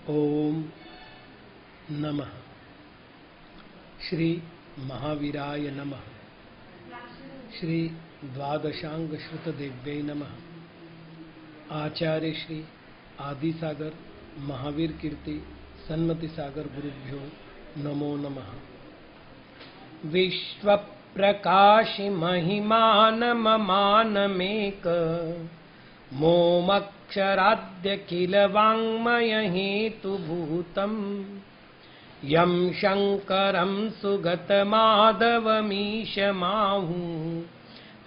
ओम नमः श्री महावीराय नमः। श्री द्वादशांग श्रुत देव्यै नमः। आचार्य श्री आदिसागर महावीर कीर्ति सन्मति सागर गुरुभ्यो नमो नमः। विश्व प्रकाशि महिमान ममानमेक मोमक्षराद्य किल वाङ्मय हेतुभूतम् यं शङ्करं सुगतमाधवमीशमाहु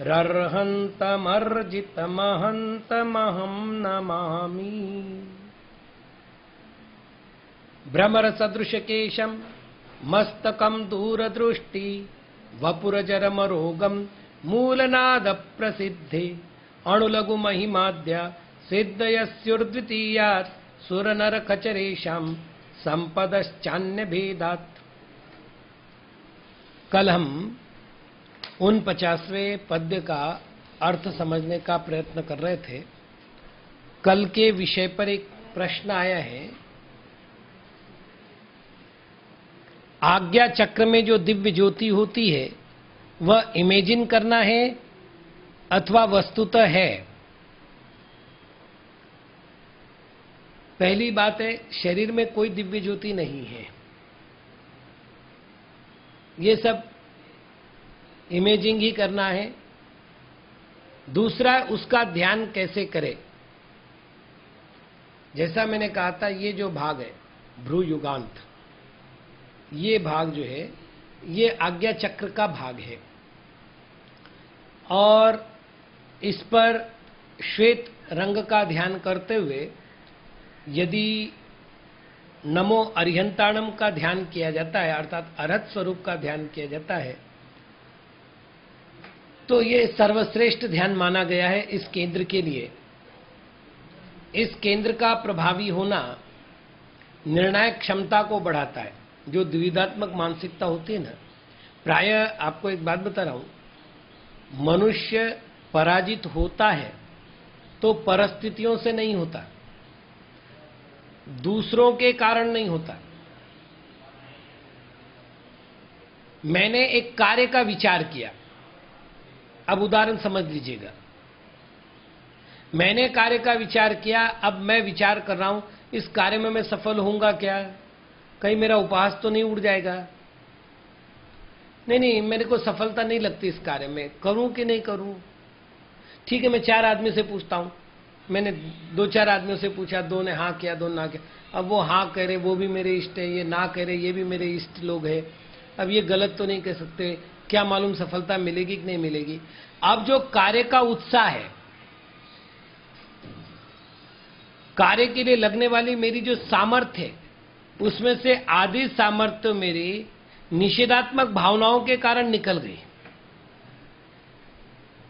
रर्हन्तमर्जितमहन्तमहं नमामि। भ्रमरसदृशकेशं मस्तकं दूरदृष्टि वपुरजरमरोगं मूलनादप्रसिद्धे अणुलघुमहिमाद्य सिद्धयस्युर्द्वितीयात् सुरनरखचरेषां संपदश्चान्य भेदात्। कल हम 49वें पद्य का अर्थ समझने का प्रयत्न कर रहे थे। कल के विषय पर एक प्रश्न आया है, आज्ञा चक्र में जो दिव्य ज्योति होती है वह इमेजिन करना है अथवा वस्तुतः है। पहली बात है, शरीर में कोई दिव्य ज्योति नहीं है, ये सब इमेजिंग ही करना है। दूसरा, उसका ध्यान कैसे करें। जैसा मैंने कहा था, ये जो भाग है भ्रू युगांत, ये भाग जो है ये आज्ञा चक्र का भाग है और इस पर श्वेत रंग का ध्यान करते हुए यदि नमो अरिहंताणम का ध्यान किया जाता है, अर्थात अरहत स्वरूप का ध्यान किया जाता है, तो ये सर्वश्रेष्ठ ध्यान माना गया है इस केंद्र के लिए। इस केंद्र का प्रभावी होना निर्णायक क्षमता को बढ़ाता है। जो द्विधात्मक मानसिकता होती है ना, प्रायः आपको एक बात बता रहा हूं, मनुष्य पराजित होता है तो परिस्थितियों से नहीं होता, दूसरों के कारण नहीं होता। मैंने एक कार्य का विचार किया, अब उदाहरण समझ लीजिएगा। मैंने कार्य का विचार किया, अब मैं विचार कर रहा हूं इस कार्य में मैं सफल होऊंगा क्या, कहीं मेरा उपहास तो नहीं उड़ जाएगा। नहीं, मेरे को सफलता नहीं लगती इस कार्य में, करूं कि नहीं करूं। ठीक है, मैं 4 आदमी से पूछता हूं। मैंने 2-4 आदमियों से पूछा, 2 ने हाँ किया, 2 ना किया। अब वो हाँ कह रहे वो भी मेरे इष्ट है, ये ना कह रहे ये भी मेरे इष्ट लोग हैं। अब ये गलत तो नहीं कह सकते, क्या मालूम सफलता मिलेगी कि नहीं मिलेगी। अब जो कार्य का उत्साह है, कार्य के लिए लगने वाली मेरी जो सामर्थ्य है, उसमें से आधी सामर्थ्य मेरी निषेधात्मक भावनाओं के कारण निकल गई।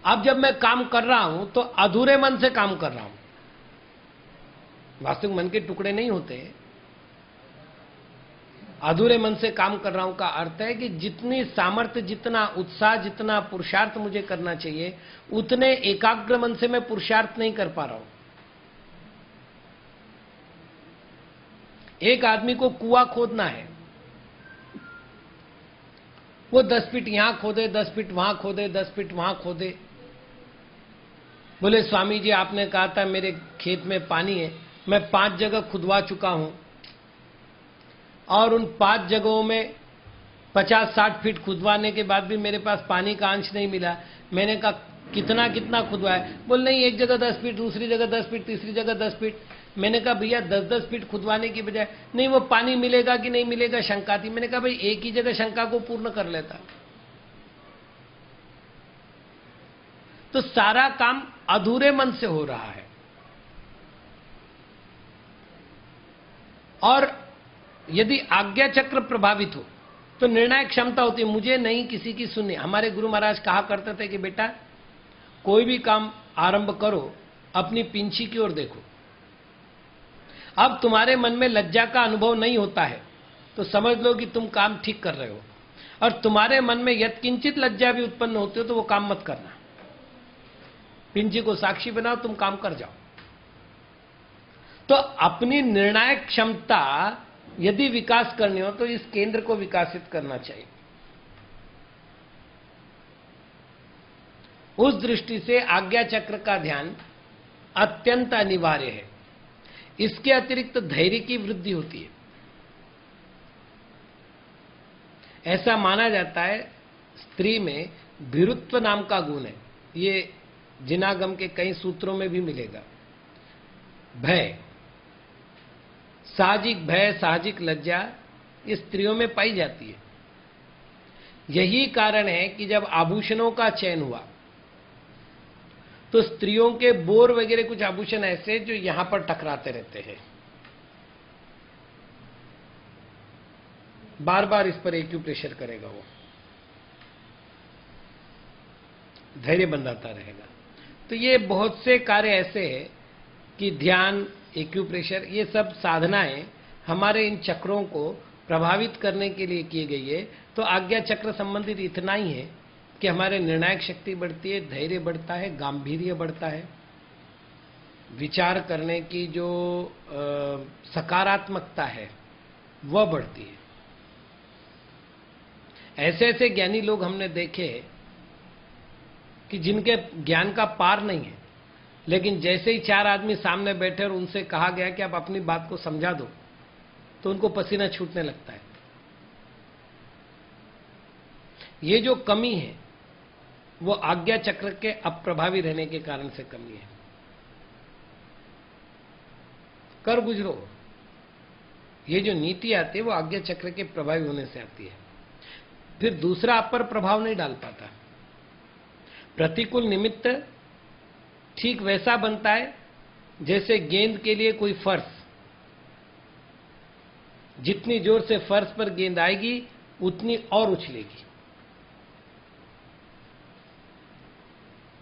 अब जब मैं काम कर रहा हूं तो अधूरे मन से काम कर रहा हूं, वास्तविक मन के टुकड़े नहीं होते। अधूरे मन से काम कर रहा हूं का अर्थ है कि जितनी सामर्थ्य, जितना उत्साह, जितना पुरुषार्थ मुझे करना चाहिए, उतने एकाग्र मन से मैं पुरुषार्थ नहीं कर पा रहा हूं। एक आदमी को कुआं खोदना है, वो 10 फीट यहां खोदे, 10 फीट वहां खोदे, 10 फीट वहां खोदे। बोले स्वामी जी आपने कहा था मेरे खेत में पानी है, मैं 5 जगह खुदवा चुका हूं और उन 5 जगहों में 50-60 फीट खुदवाने के बाद भी मेरे पास पानी का अंश नहीं मिला। मैंने कहा कितना कितना खुदवाया। बोल नहीं, एक जगह 10 फीट, दूसरी जगह 10 फीट, तीसरी जगह 10 फीट। मैंने कहा भैया 10-10 फीट खुदवाने की बजाय, नहीं वो पानी मिलेगा कि नहीं मिलेगा शंका थी। मैंने कहा भाई एक ही जगह शंका को पूर्ण कर लेता। तो सारा काम अधूरे मन से हो रहा है। और यदि आज्ञा चक्र प्रभावित हो तो निर्णायक क्षमता होती है, मुझे नहीं किसी की सुननी। हमारे गुरु महाराज कहा करते थे कि बेटा कोई भी काम आरंभ करो, अपनी पिंछी की ओर देखो। अब तुम्हारे मन में लज्जा का अनुभव नहीं होता है तो समझ लो कि तुम काम ठीक कर रहे हो, और तुम्हारे मन में यत्किंचित लज्जा भी उत्पन्न होती हो तो वो काम मत करना। पिंची को साक्षी बनाओ, तुम काम कर जाओ। तो अपनी निर्णायक क्षमता यदि विकास करनी हो तो इस केंद्र को विकासित करना चाहिए। उस दृष्टि से आज्ञा चक्र का ध्यान अत्यंत अनिवार्य है। इसके अतिरिक्त धैर्य की वृद्धि होती है। ऐसा माना जाता है स्त्री में भीरुत्व नाम का गुण है। ये जिनागम के कई सूत्रों में भी मिलेगा। भय, साहजिक लज्जा ये स्त्रियों में पाई जाती है। यही कारण है कि जब आभूषणों का चयन हुआ तो स्त्रियों के बोर वगैरह कुछ आभूषण ऐसे जो यहां पर टकराते रहते हैं, बार बार इस पर एक्यूप्रेशर करेगा, वो धैर्य बंधाता रहेगा। तो ये बहुत से कार्य ऐसे हैं कि ध्यान, एक्यूप्रेशर, ये सब साधनाएं हमारे इन चक्रों को प्रभावित करने के लिए की गई है। तो आज्ञा चक्र संबंधित इतना ही है कि हमारे निर्णायक शक्ति बढ़ती है, धैर्य बढ़ता है, गांभीर्य बढ़ता है, विचार करने की जो सकारात्मकता है वह बढ़ती है। ऐसे ऐसे ज्ञानी लोग हमने देखे कि जिनके ज्ञान का पार नहीं है, लेकिन जैसे ही चार आदमी सामने बैठे और उनसे कहा गया कि आप अपनी बात को समझा दो, तो उनको पसीना छूटने लगता है। ये जो कमी है वो आज्ञा चक्र के अप्रभावी रहने के कारण से कमी है। कर गुजरो, ये जो नीति आती है वो आज्ञा चक्र के प्रभावी होने से आती है। फिर दूसरा आप पर प्रभाव नहीं डाल पाता। प्रतिकूल निमित्त ठीक वैसा बनता है जैसे गेंद के लिए कोई फर्श, जितनी जोर से फर्श पर गेंद आएगी उतनी और उछलेगी।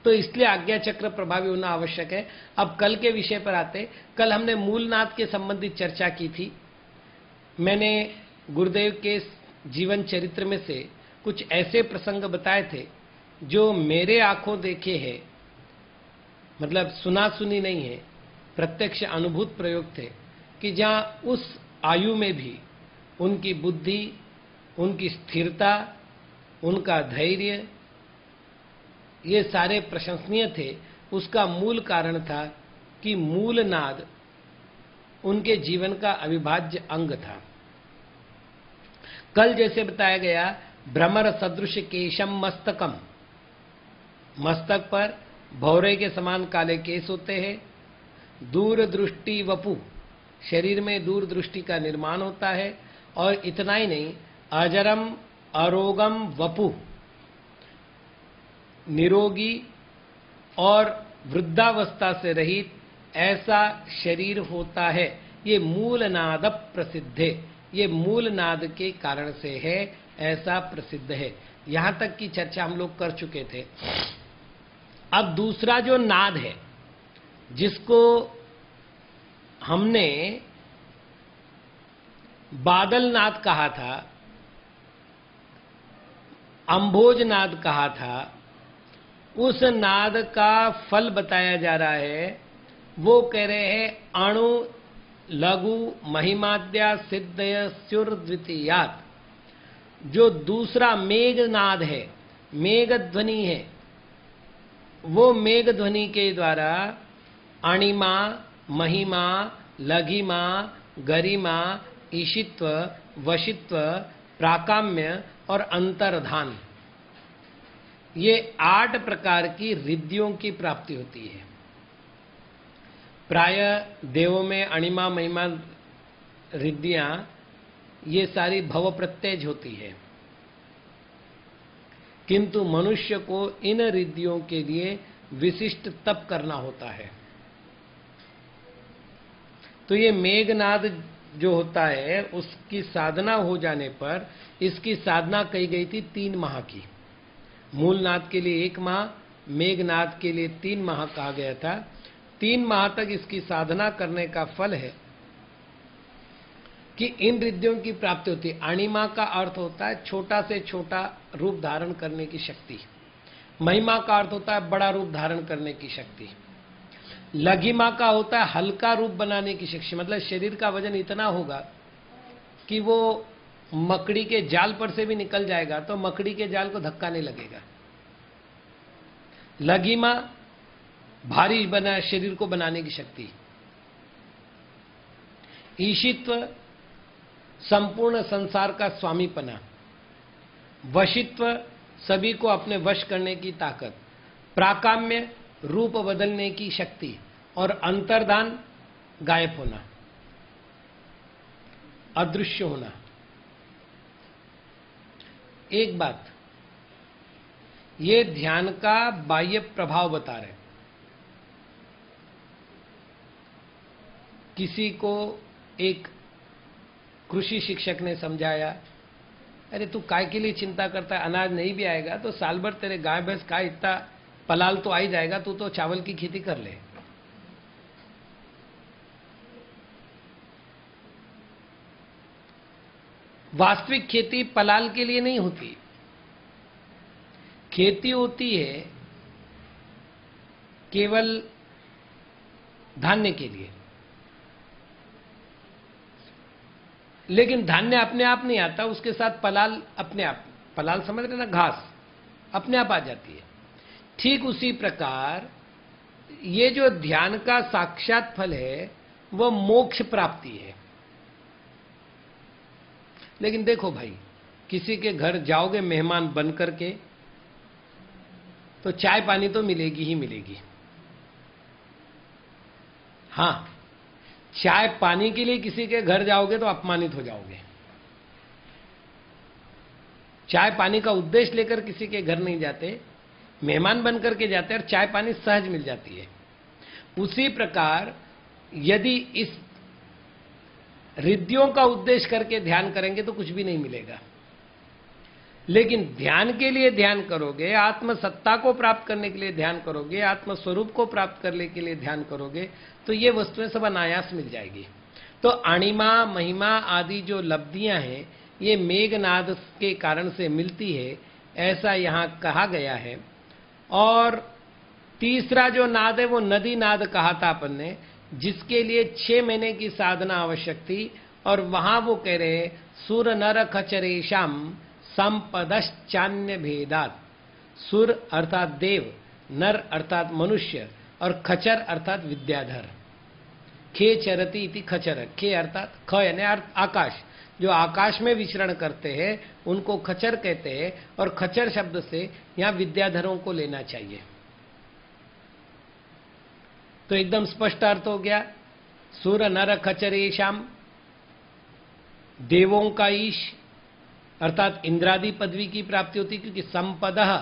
तो इसलिए आज्ञा चक्र प्रभावी होना आवश्यक है। अब कल के विषय पर आते। कल हमने मूलनाद के संबंधित चर्चा की थी। मैंने गुरुदेव के जीवन चरित्र में से कुछ ऐसे प्रसंग बताए थे जो मेरे आंखों देखे हैं, मतलब सुना सुनी नहीं है, प्रत्यक्ष अनुभूत प्रयोग थे, कि जहां उस आयु में भी उनकी बुद्धि, उनकी स्थिरता, उनका धैर्य, ये सारे प्रशंसनीय थे। उसका मूल कारण था कि मूल नाद उनके जीवन का अविभाज्य अंग था। कल जैसे बताया गया, भ्रमर सदृश केशम मस्तकम, मस्तक पर भौरे के समान काले केस होते हैं। दूरदृष्टि वपु, शरीर में दूरदृष्टि का निर्माण होता है। और इतना ही नहीं, अजरम अरोगम वपु, निरोगी और वृद्धावस्था से रहित ऐसा शरीर होता है। ये मूल नाद प्रसिद्ध है, ये मूल नाद के कारण से है, ऐसा प्रसिद्ध है। यहां तक की चर्चा हम लोग कर चुके थे। अब दूसरा जो नाद है जिसको हमने बादल नाद कहा था, अंभोज नाद कहा था, उस नाद का फल बताया जा रहा है। वो कह रहे हैं अणु लघु महिमाद्या सिद्धय स्युर द्वितीयात्। जो दूसरा मेघ नाद है, मेघ ध्वनि है, वो मेघ ध्वनि के द्वारा अणिमा, महिमा, लघिमा, गरिमा, ईशित्व, वशित्व, प्राकाम्य और अंतर्धान, ये 8 प्रकार की रिद्धियों की प्राप्ति होती है। प्राय देवों में अणिमा, महिमा रिद्धियां ये सारी भव प्रत्यय होती है, किंतु मनुष्य को इन रिद्धियों के लिए विशिष्ट तप करना होता है। तो ये मेघनाद जो होता है उसकी साधना हो जाने पर, इसकी साधना कही गई थी 3 माह की। मूलनाद के लिए 1 माह, मेघनाद के लिए 3 माह कहा गया था। 3 माह तक इसकी साधना करने का फल है कि इन रिद्धियों की प्राप्ति होती है। अणिमा का अर्थ होता है छोटा से छोटा रूप धारण करने की शक्ति। महिमा का अर्थ होता है बड़ा रूप धारण करने की शक्ति। लघिमा का होता है हल्का रूप बनाने की शक्ति, मतलब शरीर का वजन इतना होगा कि वो मकड़ी के जाल पर से भी निकल जाएगा तो मकड़ी के जाल को धक्का नहीं लगेगा। लघिमा भारी बना शरीर को बनाने की शक्ति। ईशित्व संपूर्ण संसार का स्वामीपना। वशित्व सभी को अपने वश करने की ताकत। प्राकाम्य रूप बदलने की शक्ति। और अंतर्धान गायब होना, अदृश्य होना। एक बात, ये ध्यान का बाह्य प्रभाव बता रहे। किसी को एक कृषि शिक्षक ने समझाया, अरे तू काय के लिए चिंता करता है, अनाज नहीं भी आएगा तो साल भर तेरे गाय भैंस का इतना पलाल तो आ ही जाएगा, तू तो चावल की खेती कर ले। वास्तविक खेती पलाल के लिए नहीं होती, खेती होती है केवल धान्य के लिए। लेकिन धान्य अपने आप नहीं आता, उसके साथ पलाल अपने आप, पलाल समझ रहे ना, घास अपने आप आ जाती है। ठीक उसी प्रकार ये जो ध्यान का साक्षात फल है वो मोक्ष प्राप्ति है। लेकिन देखो भाई, किसी के घर जाओगे मेहमान बन करके तो चाय पानी तो मिलेगी ही मिलेगी। हां, चाय पानी के लिए किसी के घर जाओगे तो अपमानित हो जाओगे। चाय पानी का उद्देश्य लेकर किसी के घर नहीं जाते, मेहमान बन करके जाते और चाय पानी सहज मिल जाती है। उसी प्रकार यदि इस रिद्धियों का उद्देश्य करके ध्यान करेंगे तो कुछ भी नहीं मिलेगा। लेकिन ध्यान के लिए ध्यान करोगे, आत्म सत्ता को प्राप्त करने के लिए ध्यान करोगे, आत्म स्वरूप को प्राप्त करने के लिए ध्यान करोगे तो ये वस्तुएं सब अनायास मिल जाएगी। तो अणिमा महिमा आदि जो लब्धियां हैं ये मेघनाद के कारण से मिलती है, ऐसा यहां कहा गया है। और तीसरा जो नाद है वो नदी नाद कहा था अपन ने, जिसके लिए 6 महीने की साधना आवश्यक थी। और वहां वो कह रहे हैं सुर नर खचरेशम संपदश्चान्य भेदात। सुर अर्थात देव, नर अर्थात मनुष्य और खचर अर्थात विद्याधर। खे चरती इति खचर, खे अर्थात ख यानी आकाश, जो आकाश में विचरण करते हैं उनको खचर कहते हैं। और खचर शब्द से यहां विद्याधरों को लेना चाहिए। तो एकदम स्पष्ट अर्थ हो गया, सुर नर खचरेशम, देवों का ईश अर्थात इंद्रादि पदवी की प्राप्ति होती, क्योंकि संपदः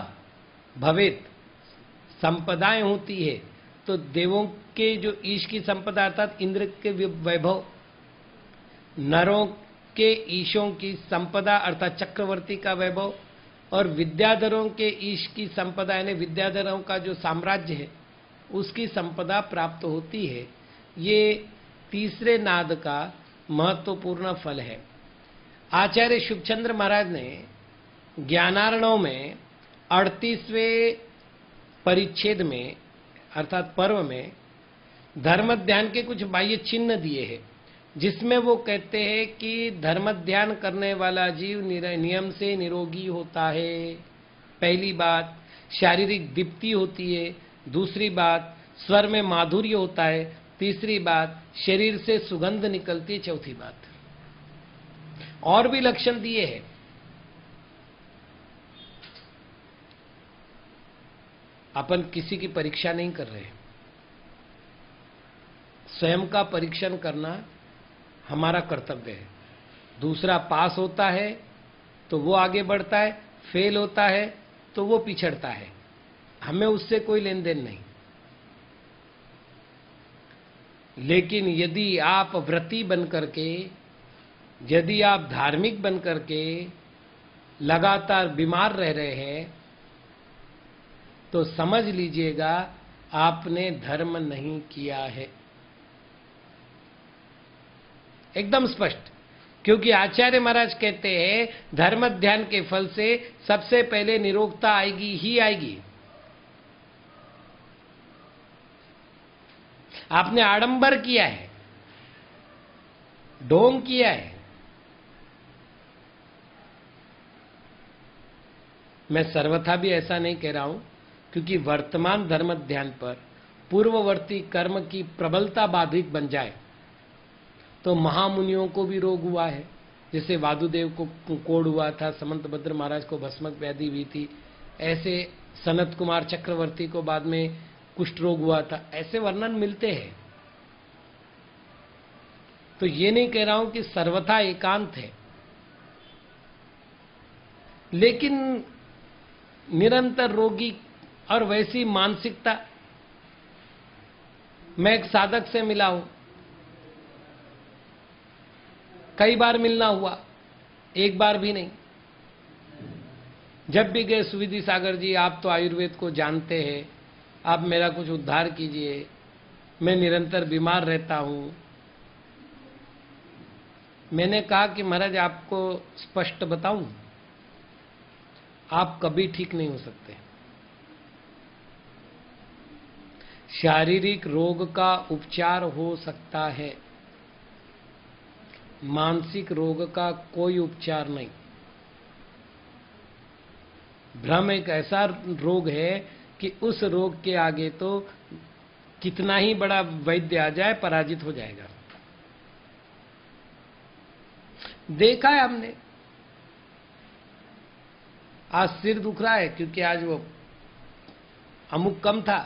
भवेत, संपदाएं होती है। तो देवों के जो ईश की संपदा अर्थात इंद्र के वैभव, नरों के ईशों की संपदा अर्थात चक्रवर्ती का वैभव, और विद्याधरों के ईश की संपदा यानी विद्याधरों का जो साम्राज्य है उसकी संपदा प्राप्त होती है। ये तीसरे नाद का महत्वपूर्ण फल है। आचार्य शुभचंद्र महाराज ने ज्ञानार्णव में 38वें परिच्छेद में अर्थात पर्व में धर्म ध्यान के कुछ बाह्य चिन्ह दिए हैं, जिसमें वो कहते हैं कि धर्म ध्यान करने वाला जीव नियम से निरोगी होता है। पहली बात शारीरिक दीप्ति होती है, दूसरी बात स्वर में माधुर्य होता है, तीसरी बात शरीर से सुगंध निकलती है, चौथी बात और भी लक्षण दिए हैं। अपन किसी की परीक्षा नहीं कर रहे, स्वयं का परीक्षण करना हमारा कर्तव्य है। दूसरा पास होता है तो वो आगे बढ़ता है, फेल होता है तो वो पिछड़ता है, हमें उससे कोई लेन देन नहीं। लेकिन यदि आप व्रती बन करके, यदि आप धार्मिक बन करके लगातार बीमार रह रहे हैं तो समझ लीजिएगा आपने धर्म नहीं किया है, एकदम स्पष्ट। क्योंकि आचार्य महाराज कहते हैं धर्म ध्यान के फल से सबसे पहले निरोगता आएगी ही आएगी। आपने आडंबर किया है, ढोंग किया है। मैं सर्वथा भी ऐसा नहीं कह रहा हूं, क्योंकि वर्तमान धर्म ध्यान पर पूर्ववर्ती कर्म की प्रबलता बाधिक बन जाए तो महामुनियों को भी रोग हुआ है। जैसे वादुदेव को कोढ़ हुआ था, समंतभद्र महाराज को भस्मक व्याधि हुई थी, ऐसे सनत कुमार चक्रवर्ती को बाद में कुष्ठ रोग हुआ था, ऐसे वर्णन मिलते हैं। तो ये नहीं कह रहा हूं कि सर्वथा एकांत है, लेकिन निरंतर रोगी और वैसी मानसिकता। मैं एक साधक से मिला हूं, कई बार मिलना हुआ, एक बार भी नहीं। जब भी गए, सुविधि सागर जी आप तो आयुर्वेद को जानते हैं, आप मेरा कुछ उद्धार कीजिए, मैं निरंतर बीमार रहता हूं। मैंने कहा कि महाराज आपको स्पष्ट बताऊं, आप कभी ठीक नहीं हो सकते। शारीरिक रोग का उपचार हो सकता है, मानसिक रोग का कोई उपचार नहीं। भ्रम एक ऐसा रोग है कि उस रोग के आगे तो कितना ही बड़ा वैद्य आ जाए पराजित हो जाएगा। देखा है हमने। आज सिर दुख रहा है क्योंकि आज वो अमुक कम था,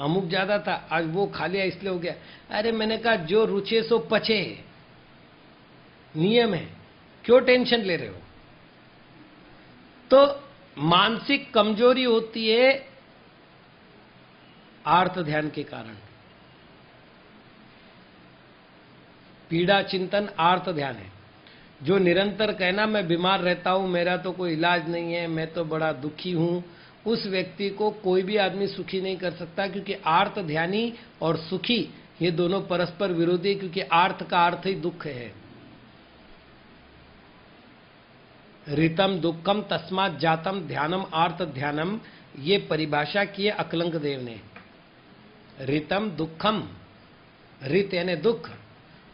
अमुक ज्यादा था, आज वो खा लिया इसलिए हो गया। अरे मैंने कहा जो रुचे सो पचे, नियम है, क्यों टेंशन ले रहे हो। तो मानसिक कमजोरी होती है आर्त ध्यान के कारण। पीड़ा चिंतन आर्त ध्यान है। जो निरंतर कहना मैं बीमार रहता हूं, मेरा तो कोई इलाज नहीं है, मैं तो बड़ा दुखी हूं, उस व्यक्ति को कोई भी आदमी सुखी नहीं कर सकता, क्योंकि आर्त ध्यानी और सुखी ये दोनों परस्पर विरोधी, क्योंकि आर्त का अर्थ ही दुख है। ऋतम दुखम तस्मात् जातम ध्यानम आर्त ध्यानम, ये परिभाषा की है अकलंक देव ने। ऋतम दुखम, ऋत यानी दुख,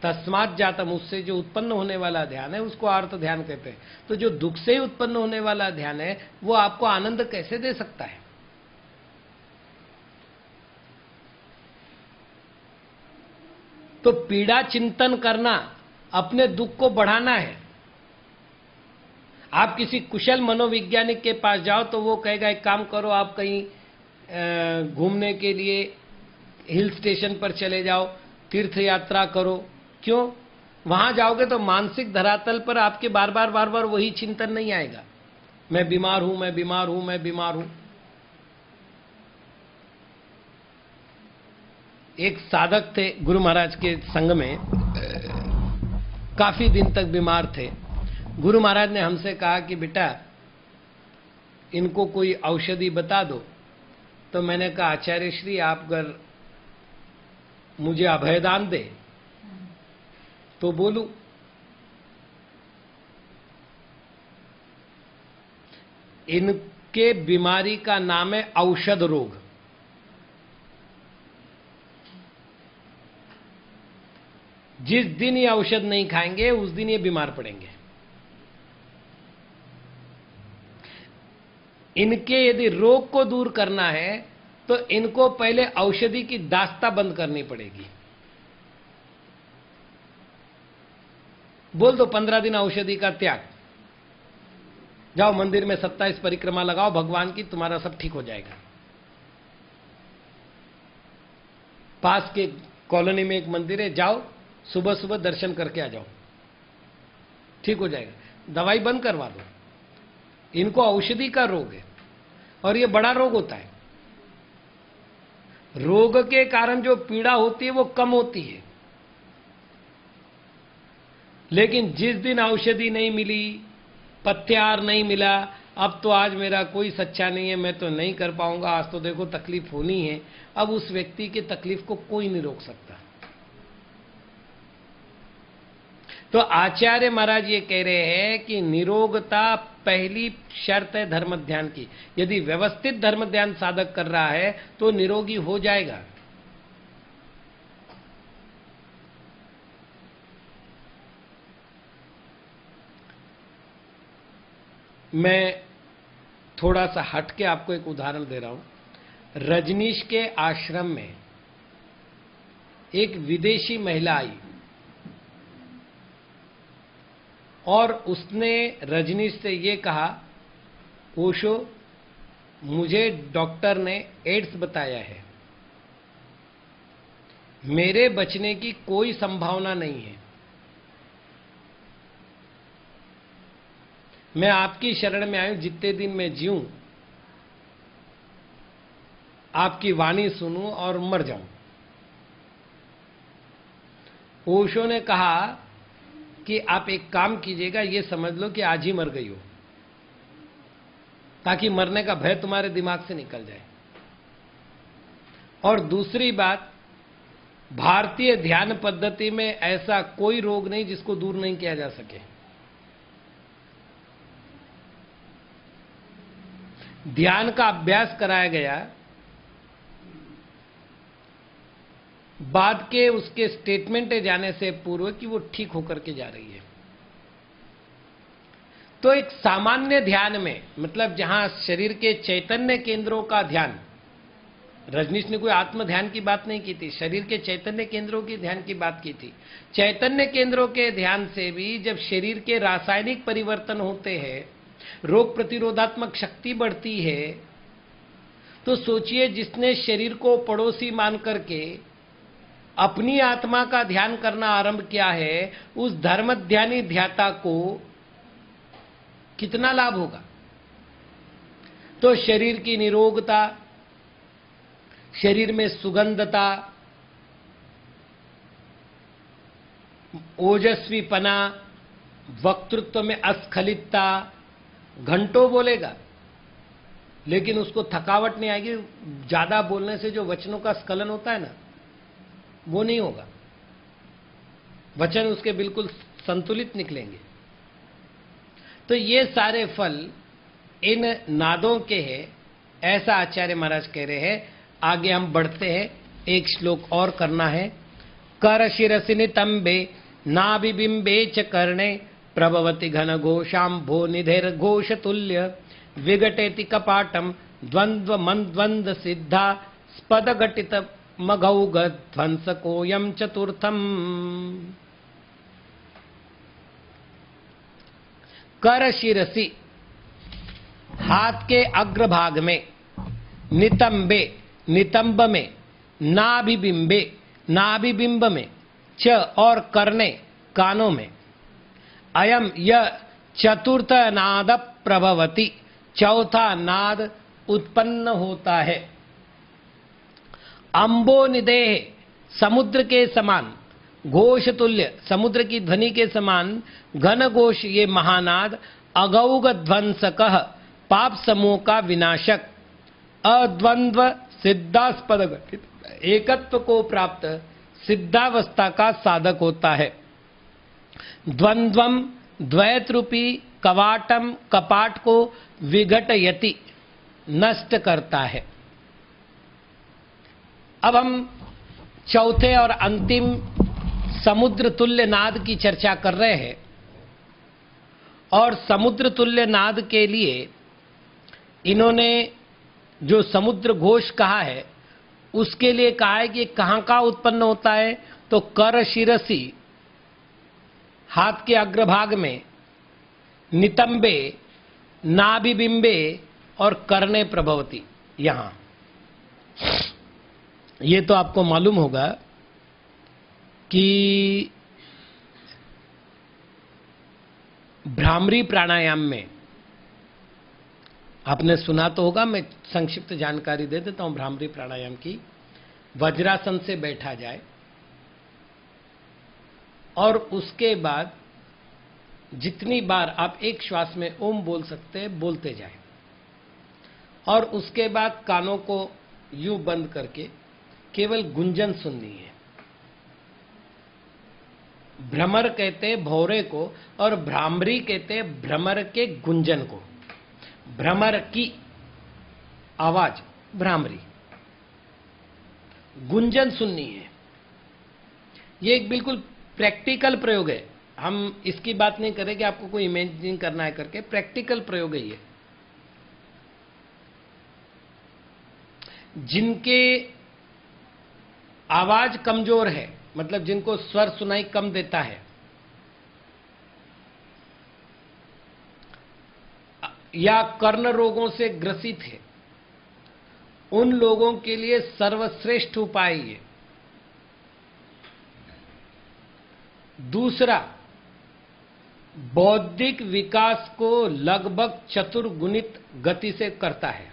तस्मात् जातम उससे जो उत्पन्न होने वाला ध्यान है उसको आर्त ध्यान कहते हैं। तो जो दुख से ही उत्पन्न होने वाला ध्यान है वो आपको आनंद कैसे दे सकता है। तो पीड़ा चिंतन करना अपने दुख को बढ़ाना है। आप किसी कुशल मनोवैज्ञानिक के पास जाओ तो वो कहेगा एक काम करो, आप कहीं घूमने के लिए हिल स्टेशन पर चले जाओ, तीर्थ यात्रा करो। क्यों? वहां जाओगे तो मानसिक धरातल पर आपके बार बार वही चिंतन नहीं आएगा, मैं बीमार हूं, मैं बीमार हूं, मैं बीमार हूं। एक साधक थे गुरु महाराज के संग में, काफी दिन तक बीमार थे। गुरु महाराज ने हमसे कहा कि बेटा इनको कोई औषधि बता दो। तो मैंने कहा आचार्य श्री आप अगर मुझे अभयदान दे तो बोलूं। इनके बीमारी का नाम है औषध रोग। जिस दिन ये औषध नहीं खाएंगे उस दिन ये बीमार पड़ेंगे। इनके यदि रोग को दूर करना है तो इनको पहले औषधि की दास्ता बंद करनी पड़ेगी। बोल दो 15 दिन औषधि का त्याग, जाओ मंदिर में 27 परिक्रमा लगाओ भगवान की, तुम्हारा सब ठीक हो जाएगा। पास के कॉलोनी में एक मंदिर है, जाओ सुबह सुबह दर्शन करके आ जाओ, ठीक हो जाएगा। दवाई बंद करवा दो। इनको औषधि का रोग है और ये बड़ा रोग होता है। रोग के कारण जो पीड़ा होती है वो कम होती है, लेकिन जिस दिन औषधि नहीं मिली, पथ्यार नहीं मिला, अब तो आज मेरा कोई सच्चा नहीं है, मैं तो नहीं कर पाऊंगा, आज तो देखो तकलीफ होनी है, अब उस व्यक्ति की तकलीफ को कोई नहीं रोक सकता। तो आचार्य महाराज ये कह रहे हैं कि निरोगता पहली शर्त है धर्म ध्यान की। यदि व्यवस्थित धर्म ध्यान साधक कर रहा है तो निरोगी हो जाएगा। मैं थोड़ा सा हट के आपको एक उदाहरण दे रहा हूं। रजनीश के आश्रम में एक विदेशी महिला आई और उसने रजनीश से ये कहा, ओशो, मुझे डॉक्टर ने एड्स बताया है, मेरे बचने की कोई संभावना नहीं है, मैं आपकी शरण में आया हूं, जितने दिन मैं जीऊं आपकी वाणी सुनूं और मर जाऊं। ओशो ने कहा कि आप एक काम कीजिएगा, ये समझ लो कि आज ही मर गई हो, ताकि मरने का भय तुम्हारे दिमाग से निकल जाए। और दूसरी बात, भारतीय ध्यान पद्धति में ऐसा कोई रोग नहीं जिसको दूर नहीं किया जा सके। ध्यान का अभ्यास कराया गया, बाद के उसके स्टेटमेंट जाने से पूर्व कि वो ठीक होकर के जा रही है। तो एक सामान्य ध्यान में, मतलब जहां शरीर के चैतन्य केंद्रों का ध्यान, रजनीश ने कोई आत्म ध्यान की बात नहीं की थी, शरीर के चैतन्य केंद्रों की ध्यान की बात की थी। चैतन्य केंद्रों के ध्यान से भी जब शरीर के रासायनिक परिवर्तन होते हैं, रोग प्रतिरोधात्मक शक्ति बढ़ती है, तो सोचिए जिसने शरीर को पड़ोसी मान करके अपनी आत्मा का ध्यान करना आरंभ किया है, उस धर्मध्यानी ध्याता को कितना लाभ होगा। तो शरीर की निरोगता, शरीर में सुगंधता, ओजस्वीपना, वक्तृत्व में अस्खलितता, घंटों बोलेगा लेकिन उसको थकावट नहीं आएगी। ज्यादा बोलने से जो वचनों का स्खलन होता है ना, वो नहीं होगा, वचन उसके बिल्कुल संतुलित निकलेंगे। तो ये सारे फल इन नादों के हैं, ऐसा आचार्य महाराज कह रहे हैं। आगे हम बढ़ते हैं, एक श्लोक और करना है। कर शिरसि नितंबे नाभिबिंबे च कर्णे प्रभवति घन घोषाम्भो निधेर घोष तुल्य विघटेति कपाटम द्वंद्व मंद्वंद सिद्धा स्पद घटित मघौघ ध्वंसकोयम चतुर्थम। कर शिरसि, हाथ के अग्रभाग में, नितंबे, नितंब में, नाभिबिंबे, नाभिबिंब में, च और कर्णे, कानों में, अयम यह चतुर्थ नाद प्रभवति, चौथा नाद उत्पन्न होता है। अंबो निदेह, समुद्र के समान, घोष तुल्य, समुद्र की ध्वनि के समान, घन घोष ये महानाद, अगौग ध्वंसकः, पाप समूह का विनाशक, अद्वंद्व सिद्धास्पद घटित, एकत्व को प्राप्त सिद्धावस्था का साधक होता है। द्वंद्वम, द्वैत रूपी कवाटम, कपाट को विघटयति, नष्ट करता है। अब हम चौथे और अंतिम समुद्र तुल्य नाद की चर्चा कर रहे हैं। और समुद्र तुल्य नाद के लिए इन्होंने जो समुद्र घोष कहा है, उसके लिए कहा है कि कहां का उत्पन्न होता है, तो कर शिरसी, हाथ के अग्रभाग में, नितंबे, नाभिबिंबे और कर्णे प्रभवती, यहां। ये तो आपको मालूम होगा कि भ्रामरी प्राणायाम में आपने सुना तो होगा, मैं संक्षिप्त जानकारी दे देता हूं भ्रामरी प्राणायाम की। वज्रासन से बैठा जाए और उसके बाद जितनी बार आप एक श्वास में ओम बोल सकते हैं, बोलते जाए, और उसके बाद कानों को यूं बंद करके केवल गुंजन सुननी है। भ्रमर कहते हैं भौरे को, और भ्रामरी कहते हैं भ्रमर के गुंजन को। भ्रमर की आवाज भ्रामरी, गुंजन सुननी है। ये एक बिल्कुल प्रैक्टिकल प्रयोग है। हम इसकी बात नहीं करें कि आपको कोई इमेजिनिंग करना है करके, प्रैक्टिकल प्रयोग है ये। जिनके आवाज कमजोर है, मतलब जिनको स्वर सुनाई कम देता है, या कर्ण रोगों से ग्रसित है, उन लोगों के लिए सर्वश्रेष्ठ उपाय ये। दूसरा, बौद्धिक विकास को लगभग चतुर्गुणित गति से करता है।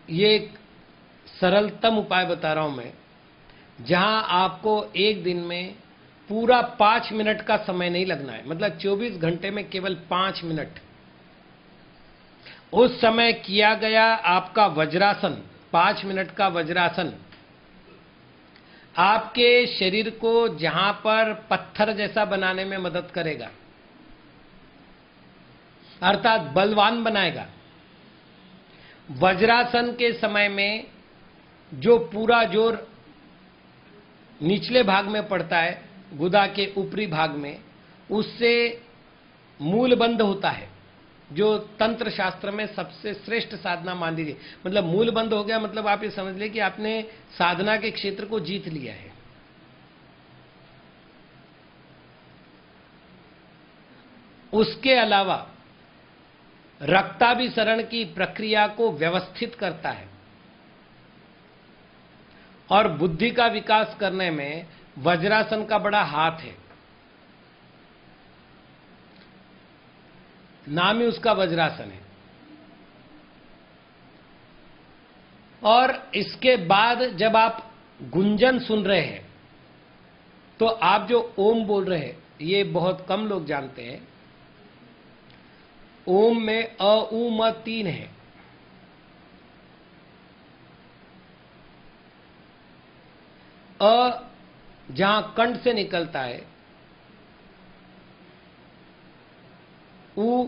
ये एक सरलतम उपाय बता रहा हूं मैं, जहां आपको एक दिन में पूरा 5 मिनट का समय नहीं लगना है, मतलब 24 घंटे में केवल 5 मिनट। उस समय किया गया आपका वज्रासन, 5 मिनट का वज्रासन, आपके शरीर को जहां पर पत्थर जैसा बनाने में मदद करेगा, अर्थात बलवान बनाएगा। वज्रासन के समय में जो पूरा जोर निचले भाग में पड़ता है, गुदा के ऊपरी भाग में, उससे मूल बंध होता है, जो तंत्र शास्त्र में सबसे श्रेष्ठ साधना मान लीजिए। मतलब मूल बंध हो गया, मतलब आप ये समझ लें कि आपने साधना के क्षेत्र को जीत लिया है। उसके अलावा रक्ताभिसरण की प्रक्रिया को व्यवस्थित करता है, और बुद्धि का विकास करने में वज्रासन का बड़ा हाथ है। नाम ही उसका वज्रासन है। और इसके बाद जब आप गुंजन सुन रहे हैं, तो आप जो ओम बोल रहे हैं, ये बहुत कम लोग जानते हैं। ओम में अ उ म 3 है। अ जहां कंठ से निकलता है, उ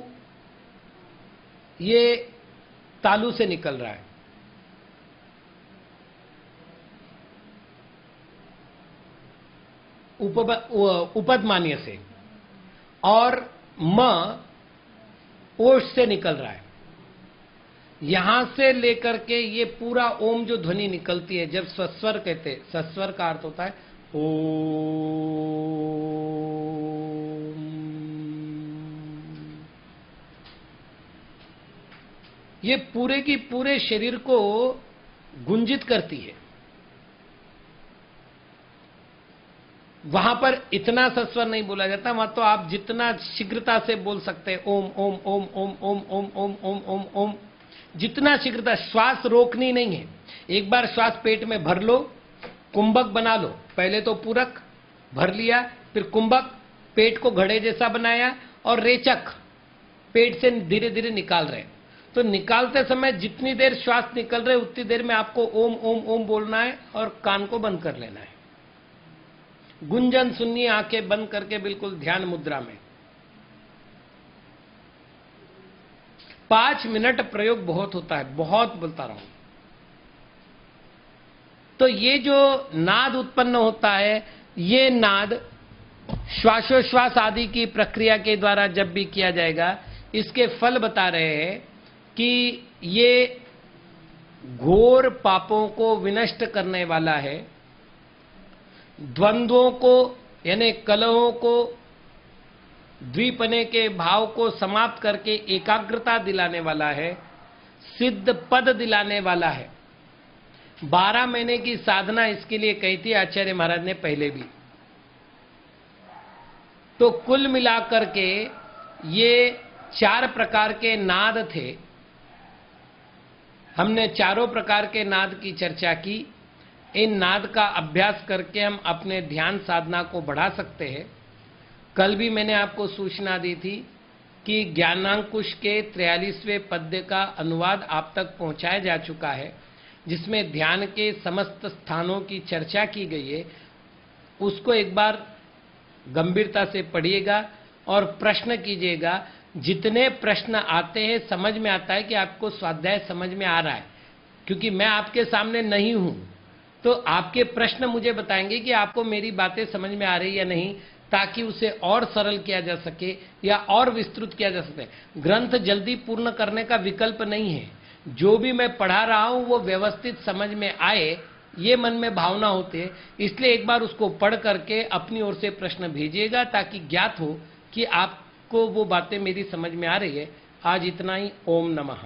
ये तालू से निकल रहा है, उपदमान्य से, और म ओष्ठ से निकल रहा है। यहां से लेकर के ये पूरा ओम जो ध्वनि निकलती है, जब सस्वर कहते हैं, सस्वर का अर्थ होता है ओम, ये पूरे की पूरे शरीर को गुंजित करती है। वहां पर इतना सस्वर नहीं बोला जाता, वहां तो आप जितना शीघ्रता से बोल सकते हैं, ओम ओम ओम ओम ओम ओम ओम ओम ओम ओम, जितना शीघ्रता, श्वास रोकनी नहीं है। एक बार श्वास पेट में भर लो, कुंभक बना लो। पहले तो पूरक भर लिया, फिर कुंभक, पेट को घड़े जैसा बनाया, और रेचक पेट से धीरे धीरे निकाल रहे। तो निकालते समय जितनी देर श्वास निकल रहे, उतनी देर में आपको ओम ओम ओम बोलना है, और कान को बंद कर लेना है। गुंजन सुनिए आंखें बंद करके, बिल्कुल ध्यान मुद्रा में। 5 मिनट प्रयोग बहुत होता है, बहुत बोलता रहा हूं। तो ये जो नाद उत्पन्न होता है, ये नाद श्वासोश्वास आदि की प्रक्रिया के द्वारा जब भी किया जाएगा, इसके फल बता रहे हैं कि ये घोर पापों को विनष्ट करने वाला है, द्वंद्वों को यानी कलहों को, द्विपने के भाव को समाप्त करके एकाग्रता दिलाने वाला है, सिद्ध पद दिलाने वाला है। 12 महीने की साधना इसके लिए कही थी आचार्य महाराज ने पहले भी। तो कुल मिलाकर के ये 4 प्रकार के नाद थे। हमने चारों प्रकार के नाद की चर्चा की। इन नाद का अभ्यास करके हम अपने ध्यान साधना को बढ़ा सकते हैं। कल भी मैंने आपको सूचना दी थी कि ज्ञानांकुश के 43वें पद्य का अनुवाद आप तक पहुंचाया जा चुका है, जिसमें ध्यान के समस्त स्थानों की चर्चा की गई है। उसको एक बार गंभीरता से पढ़िएगा और प्रश्न कीजिएगा। जितने प्रश्न आते हैं, समझ में आता है कि आपको स्वाध्याय समझ में आ रहा है, क्योंकि मैं आपके सामने नहीं हूं, तो आपके प्रश्न मुझे बताएंगे कि आपको मेरी बातें समझ में आ रही या नहीं, ताकि उसे और सरल किया जा सके या और विस्तृत किया जा सके। ग्रंथ जल्दी पूर्ण करने का विकल्प नहीं है। जो भी मैं पढ़ा रहा हूं वो व्यवस्थित समझ में आए, ये मन में भावना होती है। इसलिए एक बार उसको पढ़ करके अपनी ओर से प्रश्न भेजिएगा, ताकि ज्ञात हो कि आपको वो बातें मेरी समझ में आ रही है। आज इतना ही। ओम नमः।